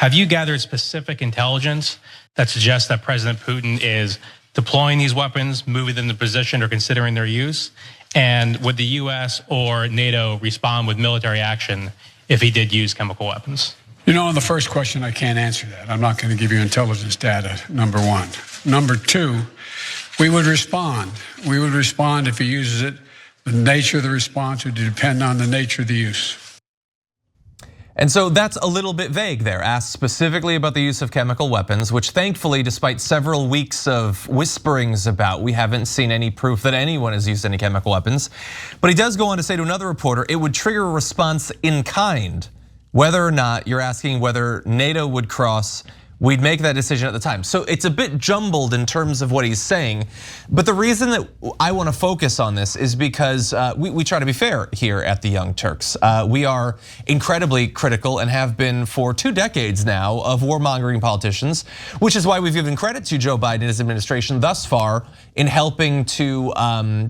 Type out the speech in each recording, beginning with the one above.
Have you gathered specific intelligence that suggests that President Putin is deploying these weapons, moving them to position, or considering their use? And would the US or NATO respond with military action if he did use chemical weapons? You know, on the first question, I can't answer that. I'm not going to give you intelligence data, number one. Number two, we would respond. We would respond if he uses it. The nature of the response would depend on the nature of the use. And so that's a little bit vague there, asked specifically about the use of chemical weapons, which thankfully, despite several weeks of whisperings about, we haven't seen any proof that anyone has used any chemical weapons. But he does go on to say to another reporter, it would trigger a response in kind. Whether or not you're asking whether NATO would cross, we'd make that decision at the time. So it's a bit jumbled in terms of what he's saying. But the reason that I want to focus on this is because we try to be fair here at the Young Turks. We are incredibly critical and have been for 2 decades now of warmongering politicians, which is why we've given credit to Joe Biden and his administration thus far in helping to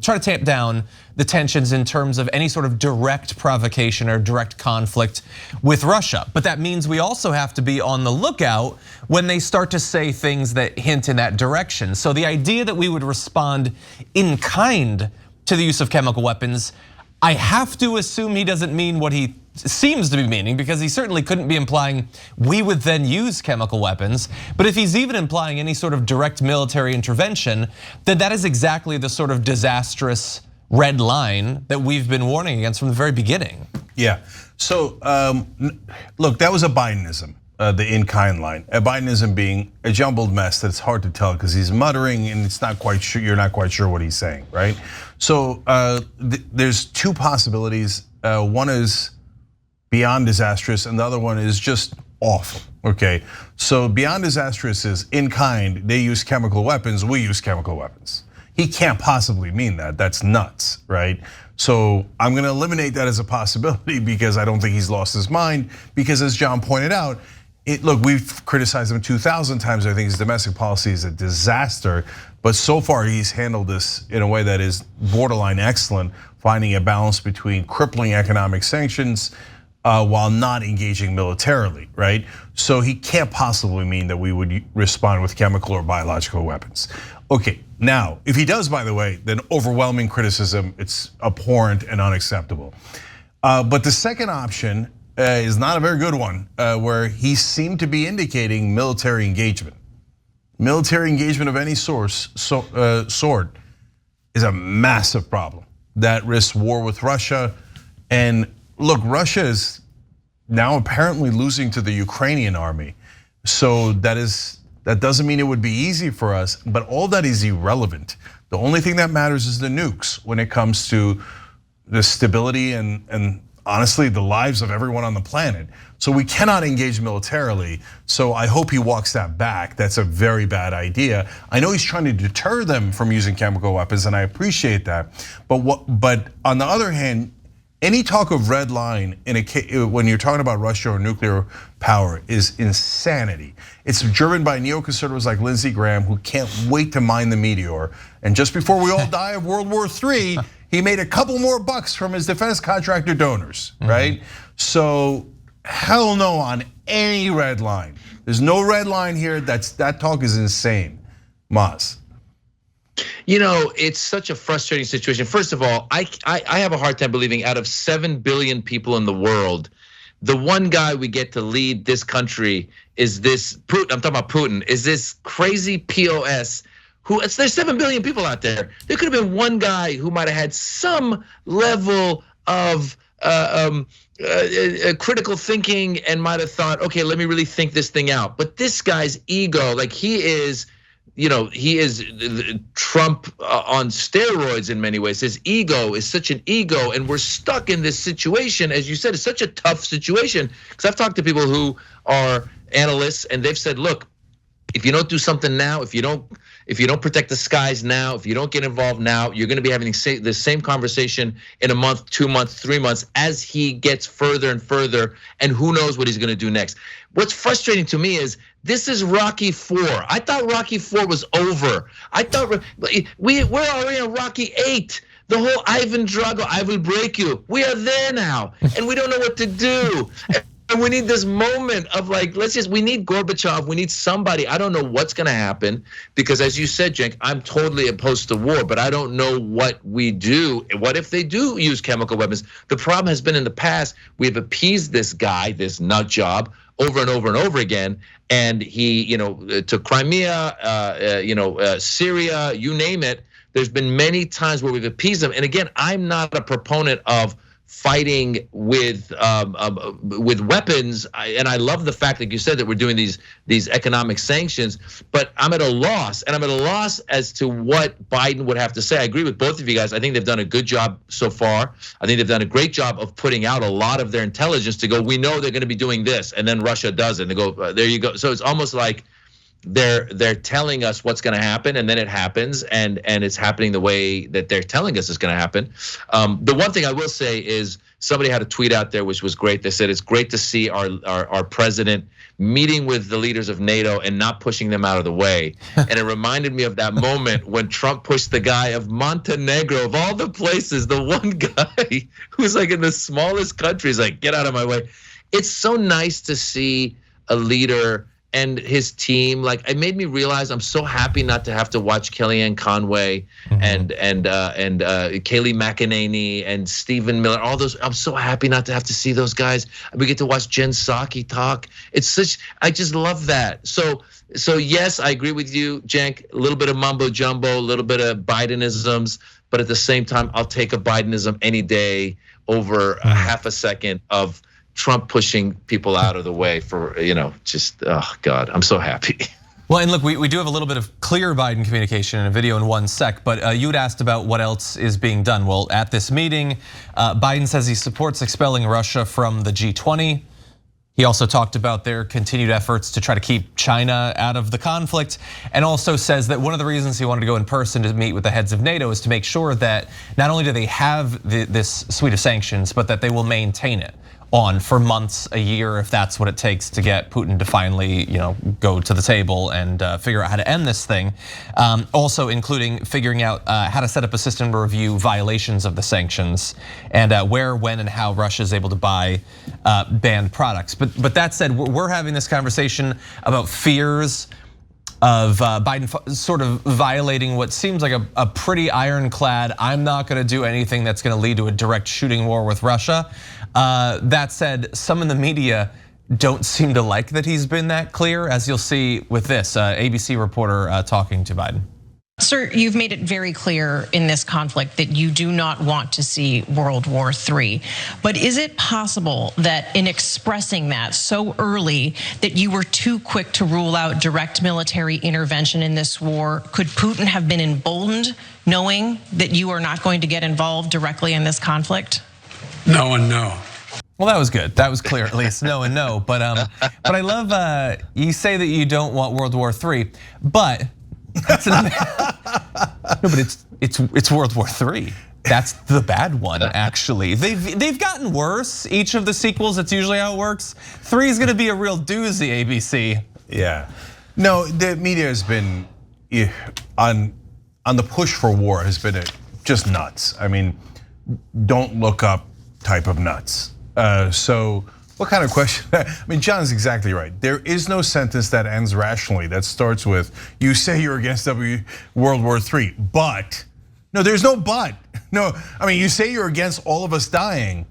try to tamp down the tensions in terms of any sort of direct provocation or direct conflict with Russia. But that means we also have to be on the lookout when they start to say things that hint in that direction. So the idea that we would respond in kind to the use of chemical weapons, I have to assume he doesn't mean what he seems to be meaning, because he certainly couldn't be implying we would then use chemical weapons. But if he's even implying any sort of direct military intervention, then that is exactly the sort of disastrous red line that we've been warning against from the very beginning. Yeah, so look, that was a Bidenism, the in-kind line. A Bidenism being a jumbled mess that's hard to tell because he's muttering and it's not quite sure, you're not quite sure what he's saying, right? So there's 2 possibilities. One is beyond disastrous and the other one is just awful, okay? So beyond disastrous is in kind, they use chemical weapons, we use chemical weapons. He can't possibly mean that, that's nuts, right? So I'm gonna eliminate that as a possibility because I don't think he's lost his mind, because as John pointed out, look, we've criticized him 2,000 times. I think his domestic policy is a disaster, but so far he's handled this in a way that is borderline excellent, finding a balance between crippling economic sanctions while not engaging militarily, right? So he can't possibly mean that we would respond with chemical or biological weapons. Okay, now, if he does, by the way, then overwhelming criticism, it's abhorrent and unacceptable. But the second option is not a very good one, where he seemed to be indicating military engagement. Military engagement of any sort is a massive problem that risks war with Russia. And look, Russia is now apparently losing to the Ukrainian army. So that doesn't mean it would be easy for us, but all that is irrelevant. The only thing that matters is the nukes when it comes to the stability and honestly the lives of everyone on the planet. So we cannot engage militarily. So I hope he walks that back. That's a very bad idea. I know he's trying to deter them from using chemical weapons, and I appreciate that. But on the other hand, any talk of red line when you're talking about Russia or nuclear power is insanity. It's driven by neoconservatives like Lindsey Graham, who can't wait to mine the meteor. And just before we all die of World War III, he made a couple more bucks from his defense contractor donors, right? So hell no on any red line. There's no red line here. That talk is insane, Maz. You know, it's such a frustrating situation. First of all, I have a hard time believing out of 7 billion people in the world, the one guy we get to lead this country is this Putin. I'm talking about Putin. Is this crazy POS? There's 7 billion people out there. There could have been one guy who might have had some level of critical thinking and might have thought, okay, let me really think this thing out. But this guy's ego, like he is Trump on steroids in many ways. His ego is such an ego, and we're stuck in this situation. As you said, it's such a tough situation. Because I've talked to people who are analysts, and they've said, look, if you don't do something now, if you don't protect the skies now, if you don't get involved now, you're going to be having the same conversation in a month, 2 months, 3 months as he gets further and further, and who knows what he's going to do next. What's frustrating to me is this is Rocky 4. I thought Rocky 4 was over. I thought we're already in Rocky 8. The whole Ivan Drago, I will break you. We are there now, and we don't know what to do. And we need this moment of like, we need Gorbachev, we need somebody. I don't know what's gonna happen because as you said, Cenk, I'm totally opposed to war, but I don't know what we do. What if they do use chemical weapons? The problem has been in the past, we've appeased this guy, this nut job, over and over and over again. And he, took Crimea, Syria, you name it. There's been many times where we've appeased them. And again, I'm not a proponent of fighting with weapons, and I love the fact that you said that we're doing these economic sanctions. But I'm at a loss, and I'm at a loss as to what Biden would have to say. I agree with both of you guys. I think they've done a good job so far. I think they've done a great job of putting out a lot of their intelligence to go, we know they're going to be doing this, and then Russia does it. And they go, there you go. So it's almost like they're telling us what's going to happen, and then it happens, and it's happening the way that they're telling us it's going to happen. The one thing I will say is somebody had a tweet out there which was great. They said it's great to see our president meeting with the leaders of NATO and not pushing them out of the way. And it reminded me of that moment when Trump pushed the guy of Montenegro, of all the places, the one guy who's like in the smallest country, is like, get out of my way. It's so nice to see a leader and his team. Like, it made me realize I'm so happy not to have to watch Kellyanne Conway and Kayleigh McEnany and Stephen Miller, all those. I'm so happy not to have to see those guys. We get to watch Jen Psaki talk. I just love that. So yes, I agree with you, Cenk. A little bit of mumbo jumbo, a little bit of Bidenisms, but at the same time, I'll take a Bidenism any day over a half a second of Trump pushing people out of the way for, just, oh God, I'm so happy. Well, and look, we do have a little bit of clear Biden communication in a video in 1 sec, but you had asked about what else is being done. Well, at this meeting, Biden says he supports expelling Russia from the G20. He also talked about their continued efforts to try to keep China out of the conflict, and also says that one of the reasons he wanted to go in person to meet with the heads of NATO is to make sure that not only do they have this suite of sanctions, but that they will maintain it on for months, a year, if that's what it takes to get Putin to finally, go to the table and figure out how to end this thing. Also including figuring out how to set up a system to review violations of the sanctions and where, when, and how Russia is able to buy banned products. But that said, we're having this conversation about fears of Biden sort of violating what seems like a pretty ironclad, I'm not gonna do anything that's gonna lead to a direct shooting war with Russia. That said, some in the media don't seem to like that he's been that clear, as you'll see with this ABC reporter talking to Biden. Sir, you've made it very clear in this conflict that you do not want to see World War III. But is it possible that in expressing that so early that you were too quick to rule out direct military intervention in this war? Could Putin have been emboldened knowing that you are not going to get involved directly in this conflict? No and no. Well, that was good. That was clear, at least. No and no. But I love you say that you don't want World War III, but that's no, but it's World War III. That's the bad one, actually. They've gotten worse. Each of the sequels, that's usually how it works. 3 is gonna be a real doozy, ABC. Yeah, no, the media has been on the push for war has been just nuts. I mean, don't look up type of nuts. So what kind of question? I mean, John's exactly right. There is no sentence that ends rationally that starts with, you say you're against World War III, but. No, there's no but. No, I mean, you say you're against all of us dying,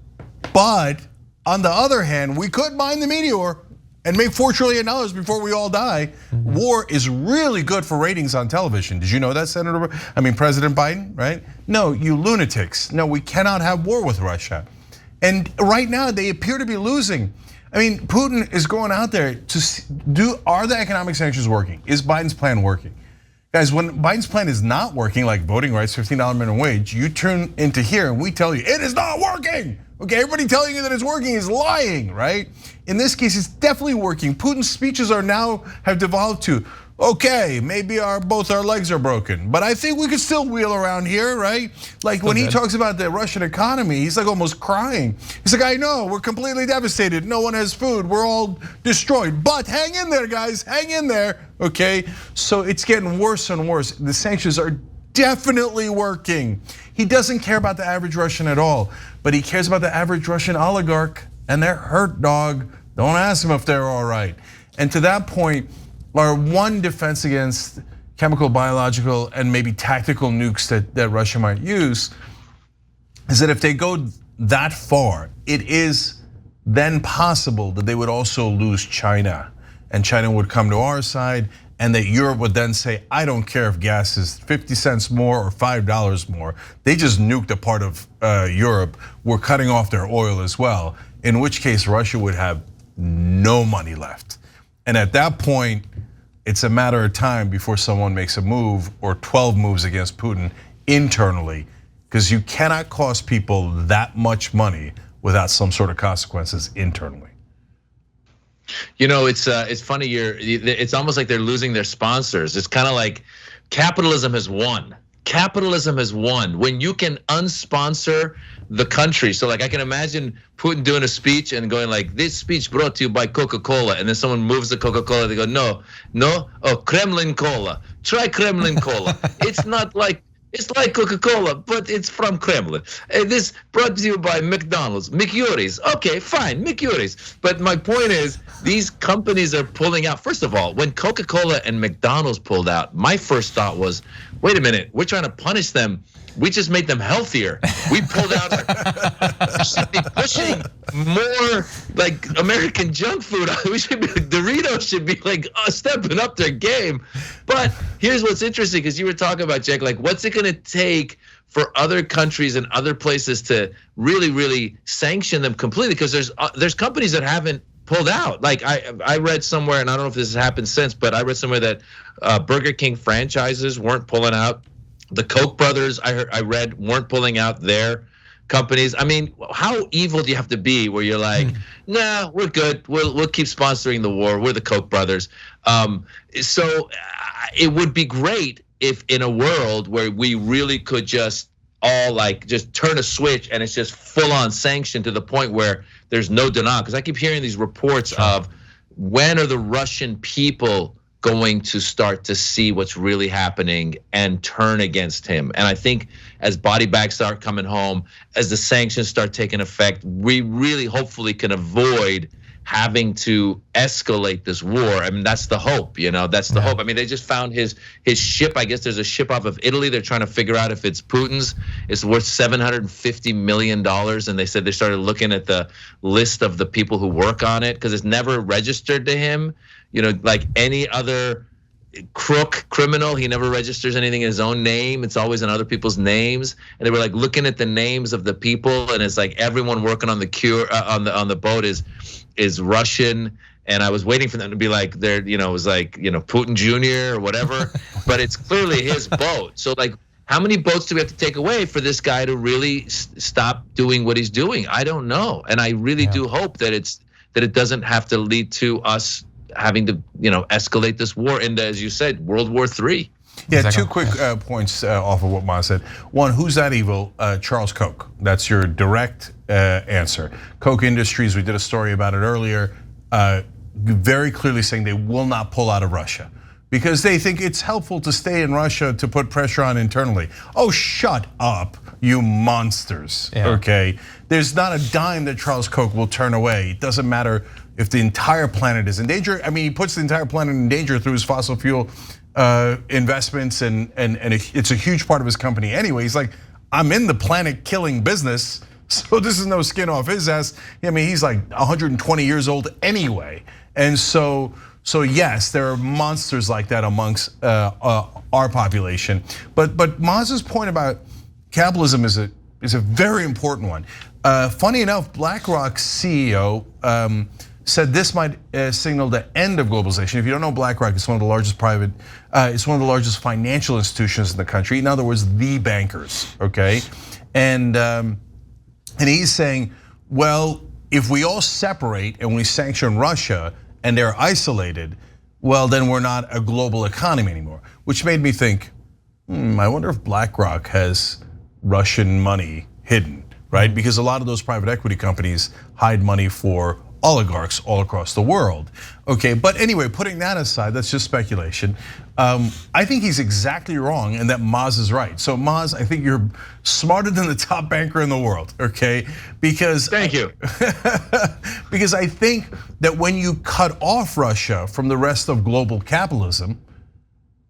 but on the other hand, we could mine the meteor and make $4 trillion before we all die. War is really good for ratings on television. Did you know that, President Biden, right? No, you lunatics. No, we cannot have war with Russia. And right now they appear to be losing. I mean, Putin is going out there to are the economic sanctions working? Is Biden's plan working? Guys, when Biden's plan is not working, like voting rights, $15 minimum wage, you turn into here and we tell you, it is not working. Okay, everybody telling you that it's working is lying, right? In this case, it's definitely working. Putin's speeches have devolved to, okay, maybe both our legs are broken, but I think we could still wheel around here, right? Like when he talks about the Russian economy, he's like almost crying. He's like, I know, we're completely devastated. No one has food, we're all destroyed. But hang in there, guys, hang in there, okay? So it's getting worse and worse. The sanctions are definitely working. He doesn't care about the average Russian at all, but he cares about the average Russian oligarch and their hurt dog, Don't ask them if they're all right. And to that point, our one defense against chemical, biological, and maybe tactical nukes that Russia might use is that if they go that far, it is then possible that they would also lose China, and China would come to our side, and that Europe would then say, I don't care if gas is 50 cents more or $5 more. They just nuked a part of Europe. We're cutting off their oil as well, in which case Russia would have no money left. And at that point, it's a matter of time before someone makes a move or 12 moves against Putin internally, because you cannot cost people that much money without some sort of consequences internally. You know, it's funny. It's almost like they're losing their sponsors. It's kind of like capitalism has won. Capitalism has won when you can unsponsor the country. So like I can imagine Putin doing a speech and going like, this speech brought to you by Coca-Cola, and then someone moves the Coca-Cola, they go, no, oh, Kremlin Cola, try Kremlin Cola. It's like Coca-Cola, but it's from Kremlin. And this brought to you by McDonald's, McYuri's. Okay, fine, McYuri's. But my point is, these companies are pulling out. First of all, when Coca-Cola and McDonald's pulled out, my first thought was, wait a minute, we're trying to punish them. We just made them healthier. We pulled out we should be pushing more like American junk food. We should be Doritos should be like stepping up their game. But here's what's interesting, because you were talking about, Cenk, like what's it gonna take for other countries and other places to really, really sanction them completely? Because there's companies that haven't pulled out. Like I read somewhere, and I don't know if this has happened since, but I read somewhere that Burger King franchises weren't pulling out. The Koch brothers, I read, weren't pulling out their companies. I mean, how evil do you have to be where you're like, nah, we're good. We'll keep sponsoring the war. We're the Koch brothers. So it would be great if in a world where we really could just all like just turn a switch and it's just full on sanction to the point where there's no denial. Because I keep hearing these reports of when are the Russian people going to start to see what's really happening and turn against him. And I think as body bags start coming home, as the sanctions start taking effect, we really hopefully can avoid having to escalate this war. I mean, that's the hope, that's the hope. I mean, they just found his ship. I guess there's a ship off of Italy. They're trying to figure out if it's Putin's. It's worth $750 million. And they said they started looking at the list of the people who work on it, because it's never registered to him. Like any other criminal, he never registers anything in his own name. It's always in other people's names. And they were like looking at the names of the people, and it's like everyone working on the cure on the boat is Russian. And I was waiting for them to be like, it was like, Putin Jr. or whatever. But it's clearly his boat. So like, how many boats do we have to take away for this guy to really stop doing what he's doing? I don't know. And I really do hope that it doesn't have to lead to us having to escalate this war into, as you said, World War III. Yeah, two quick points off of what Ma said. One, who's that evil? Charles Koch. That's your direct answer. Koch Industries, we did a story about it earlier, very clearly saying they will not pull out of Russia because they think it's helpful to stay in Russia to put pressure on internally. Oh, shut up, you monsters, okay? There's not a dime that Charles Koch will turn away. It doesn't matter if the entire planet is in danger. I mean, he puts the entire planet in danger through his fossil fuel investments, and it's a huge part of his company anyway. He's like, I'm in the planet killing business, so this is no skin off his ass. I mean, he's like 120 years old anyway. And so yes, there are monsters like that amongst our population. But Maz's point about capitalism is a very important one. Funny enough, BlackRock's CEO said this might signal the end of globalization. If you don't know BlackRock, it's one of the largest it's one of the largest financial institutions in the country. In other words, the bankers, okay? And he's saying, well, if we all separate and we sanction Russia and they're isolated, well, then we're not a global economy anymore. Which made me think, I wonder if BlackRock has Russian money hidden, right? Because a lot of those private equity companies hide money for oligarchs all across the world. Okay, but anyway, putting that aside, that's just speculation. I think he's exactly wrong and that Maz is right. So Maz, I think you're smarter than the top banker in the world, okay? Because thank you. Because I think that when you cut off Russia from the rest of global capitalism,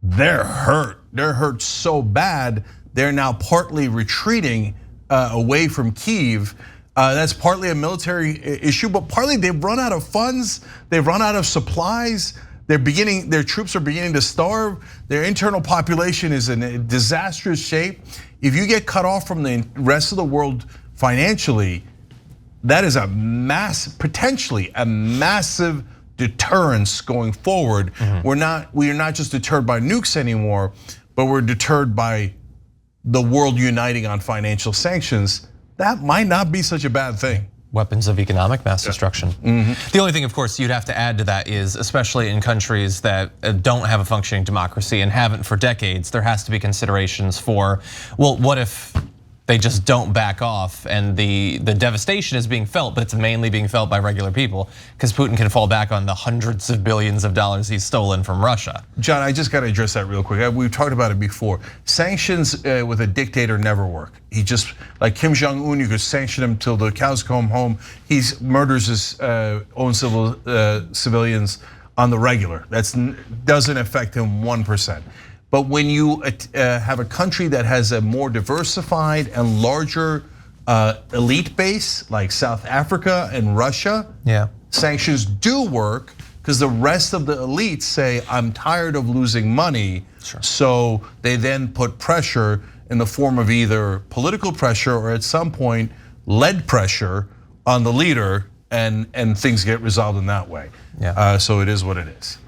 they're hurt. They're hurt so bad, they're now partly retreating away from Kyiv. That's partly a military issue, but partly they've run out of funds, they've run out of supplies. Their troops are beginning to starve. Their internal population is in a disastrous shape. If you get cut off from the rest of the world financially, that is potentially a massive deterrence going forward. We are not just deterred by nukes anymore, but we're deterred by the world uniting on financial sanctions. That might not be such a bad thing. Weapons of economic mass destruction. The only thing, of course, you'd have to add to that is, especially in countries that don't have a functioning democracy and haven't for decades, there has to be considerations for, well, what if they just don't back off and the devastation is being felt, but it's mainly being felt by regular people because Putin can fall back on the hundreds of billions of dollars he's stolen from Russia. John, I just got to address that real quick. We've talked about it before. Sanctions with a dictator never work. He just, like Kim Jong-un, you could sanction him till the cows come home. He murders his own civilians on the regular. That doesn't affect him 1%. But when you have a country that has a more diversified and larger elite base, like South Africa and Russia, sanctions do work because the rest of the elites say, I'm tired of losing money. So they then put pressure in the form of either political pressure or at some point lead pressure on the leader, and things get resolved in that way. So it is what it is.